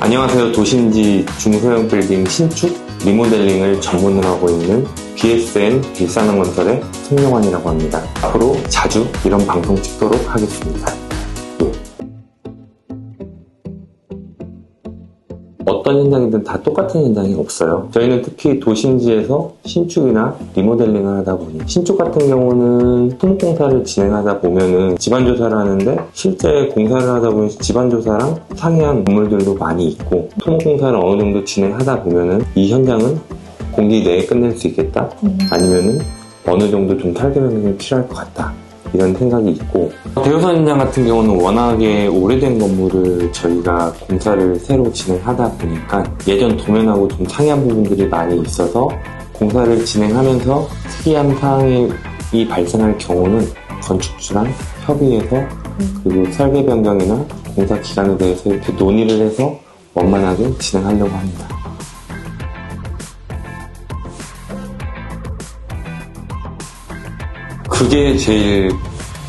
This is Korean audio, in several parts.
안녕하세요. 도심지 중소형 빌딩 신축, 리모델링을 전문으로 하고 있는 BSN 빌사능건설의 송영환이라고 합니다. 앞으로 자주 이런 방송 찍도록 하겠습니다. 어떤 현장이든 다 똑같은 현장이 없어요. 저희는 특히 도심지에서 신축이나 리모델링을 하다 보니 신축 같은 경우는 토목공사를 진행하다 보면은 집안조사를 하는데 실제 공사를 하다 보면 집안조사랑 상이한 건물들도 많이 있고 토목공사를 어느 정도 진행하다 보면은 이 현장은 공기 내에 끝낼 수 있겠다 아니면은 어느 정도 좀 설계변경이 필요할 것 같다 이런 생각이 있고, 대우선 현장 같은 경우는 워낙에 오래된 건물을 저희가 공사를 새로 진행하다 보니까 예전 도면하고 좀 상이한 부분들이 많이 있어서 공사를 진행하면서 특이한 사항이 발생할 경우는 건축주랑 협의해서 그리고 설계 변경이나 공사 기간에 대해서 이렇게 논의를 해서 원만하게 진행하려고 합니다. 그게 제일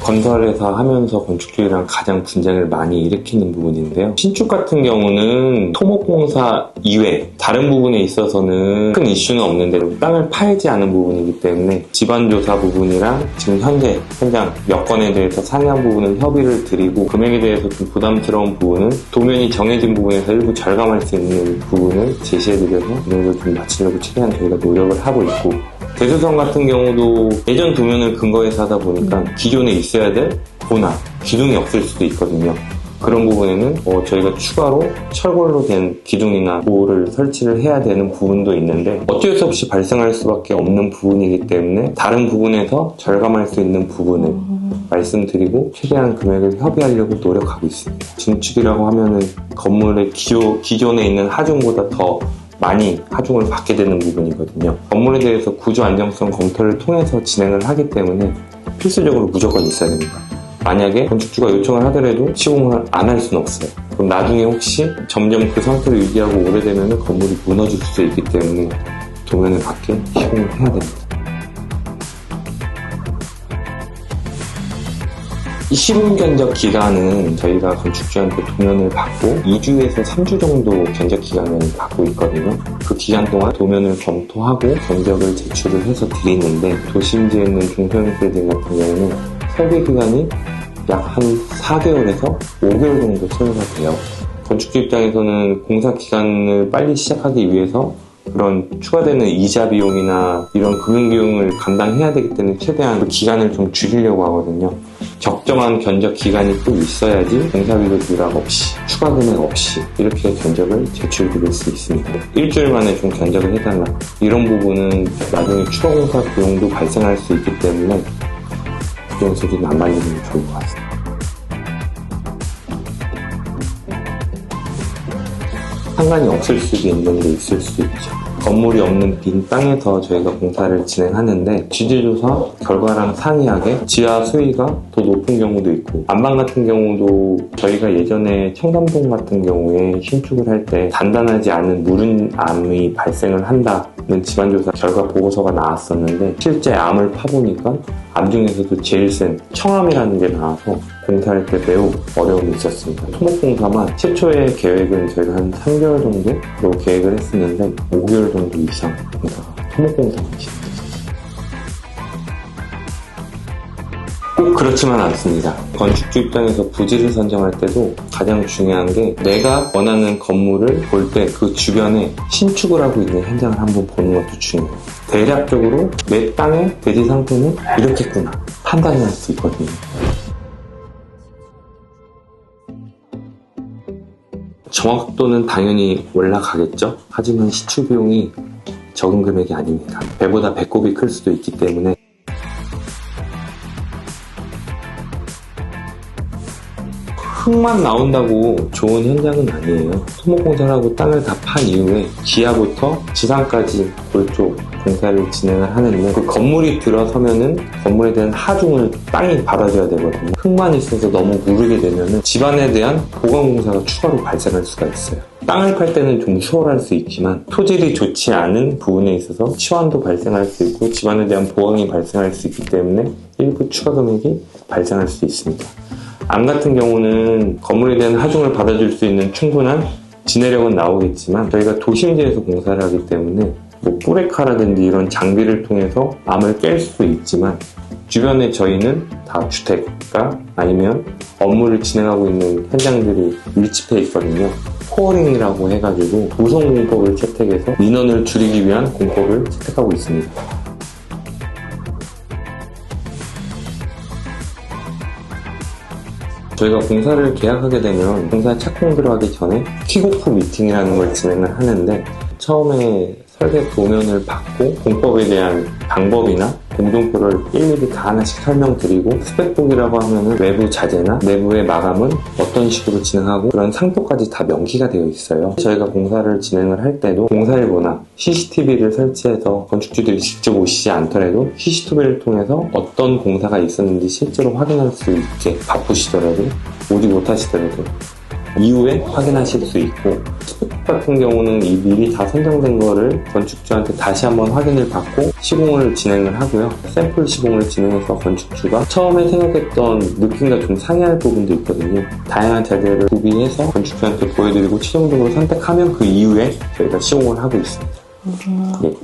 건설회사 하면서 건축주랑 가장 분쟁을 많이 일으키는 부분인데요. 신축 같은 경우는 토목공사 이외 다른 부분에 있어서는 큰 이슈는 없는데 땅을 팔지 않은 부분이기 때문에 집안조사 부분이랑 지금 현재 현장 여건에 대해서 상이한 부분은 협의를 드리고, 금액에 대해서 좀 부담스러운 부분은 도면이 정해진 부분에서 일부 절감할 수 있는 부분을 제시해드려서 이걸 좀 맞추려고 최대한 저희가 노력을 하고 있고, 대수선 같은 경우도 예전 도면을 근거해서 하다 보니까 기존에 있어야 될 보나 기둥이 없을 수도 있거든요. 그런 부분에는 저희가 추가로 철골로 된 기둥이나 보를 설치를 해야 되는 부분도 있는데 어쩔 수 없이 발생할 수밖에 없는 부분이기 때문에 다른 부분에서 절감할 수 있는 부분을 말씀드리고 최대한 금액을 협의하려고 노력하고 있습니다. 증축이라고 하면은 건물의 기존에 있는 하중보다 더 많이 하중을 받게 되는 부분이거든요. 건물에 대해서 구조 안정성 검토를 통해서 진행을 하기 때문에 필수적으로 무조건 있어야 됩니다. 만약에 건축주가 요청을 하더라도 시공을 안 할 수는 없어요. 그럼 나중에 혹시 점점 그 상태를 유지하고 오래되면 건물이 무너질 수도 있기 때문에 도면을 받게 시공을 해야 됩니다. 이 시공 견적 기간은 저희가 건축주한테 도면을 받고 2주에서 3주 정도 견적 기간을 받고 있거든요. 그 기간 동안 도면을 검토하고 견적을 제출을 해서 드리는데, 도심지에 있는 중소형 빌딩 같은 경우는 설계 기간이 약 한 4개월에서 5개월 정도 소요가 돼요. 건축주 입장에서는 공사 기간을 빨리 시작하기 위해서 그런 추가되는 이자 비용이나 이런 금융 비용을 감당해야 되기 때문에 최대한 그 기간을 좀 줄이려고 하거든요. 적정한 견적 기간이 또 있어야지 공사비도 누락 없이 추가 금액 없이 이렇게 견적을 제출드릴 수 있습니다. 일주일 만에 좀 견적을 해달라 이런 부분은 나중에 추가 공사 비용도 발생할 수 있기 때문에 그런 소리는 안 말리는 게 좋을 것 같습니다. 상관이 없을 수도 있는데 있을 수도 있죠. 건물이 없는 빈 땅에서 저희가 공사를 진행하는데 지질조사 결과랑 상이하게 지하 수위가 더 높은 경우도 있고, 안방 같은 경우도 저희가 예전에 청담동 같은 경우에 신축을 할 때 단단하지 않은 무른암이 발생을 한다는 집안조사 결과 보고서가 나왔었는데 실제 암을 파보니까 암 중에서도 제일 센 청암이라는 게 나와서 공사할 때 매우 어려움이 있었습니다. 토목공사만 최초의 계획은 저희가 한 3개월 정도로 계획을 했었는데 5개월 정도 이상 공사가 토목공사만 진행됐었어요. 꼭 그렇지만 않습니다. 건축주 입장에서 부지를 선정할 때도 가장 중요한 게 내가 원하는 건물을 볼 때 그 주변에 신축을 하고 있는 현장을 한번 보는 것도 중요해요. 대략적으로 내 땅의 대지 상태는 이렇겠구나 판단을 할 수 있거든요. 정확도는 당연히 올라가겠죠. 하지만 시추 비용이 적은 금액이 아닙니다. 배보다 배꼽이 클 수도 있기 때문에 흙만 나온다고 좋은 현장은 아니에요. 토목공사하고 땅을 다 판 이후에 지하부터 지상까지 골조 공사를 진행을 하는데 그 건물이 들어서면은 건물에 대한 하중을 땅이 받아줘야 되거든요. 흙만 있어서 너무 무르게 되면은 집안에 대한 보강 공사가 추가로 발생할 수가 있어요. 땅을 팔 때는 좀 수월할 수 있지만 토질이 좋지 않은 부분에 있어서 치환도 발생할 수 있고 집안에 대한 보강이 발생할 수 있기 때문에 일부 추가 금액이 발생할 수 있습니다. 암 같은 경우는 건물에 대한 하중을 받아줄 수 있는 충분한 진해력은 나오겠지만 저희가 도심지에서 공사를 하기 때문에 뭐 뿌레카라든지 이런 장비를 통해서 암을 깰 수도 있지만 주변에 저희는 다 주택가 아니면 업무를 진행하고 있는 현장들이 밀집해 있거든요. 코어링이라고 해가지고 도성 공법을 채택해서 민원을 줄이기 위한 공법을 채택하고 있습니다. 저희가 공사를 계약하게 되면 공사 착공 들어가기 전에 킥오프 미팅이라는 걸 진행을 하는데 처음에 설계 도면을 받고 공법에 대한 방법이나 공정표를 일일이 다 하나씩 설명드리고 스펙북이라고 하면은 외부 자재나 내부의 마감은 어떤 식으로 진행하고 그런 상표까지 다 명기가 되어 있어요. 저희가 공사를 진행을 할 때도 공사일보나 CCTV를 설치해서 건축주들이 직접 오시지 않더라도 CCTV를 통해서 어떤 공사가 있었는지 실제로 확인할 수 있게 바쁘시더라도 오지 못하시더라도 이후에 확인하실 수 있고 스펙북 같은 경우는 미리 다 선정된 거를 건축주한테 다시 한번 확인을 받고 시공을 진행을 하고요. 샘플 시공을 진행해서 건축주가 처음에 생각했던 느낌과 좀 상이할 부분도 있거든요. 다양한 자재를 구비해서 건축주한테 보여드리고 최종적으로 선택하면 그 이후에 저희가 시공을 하고 있습니다. 네.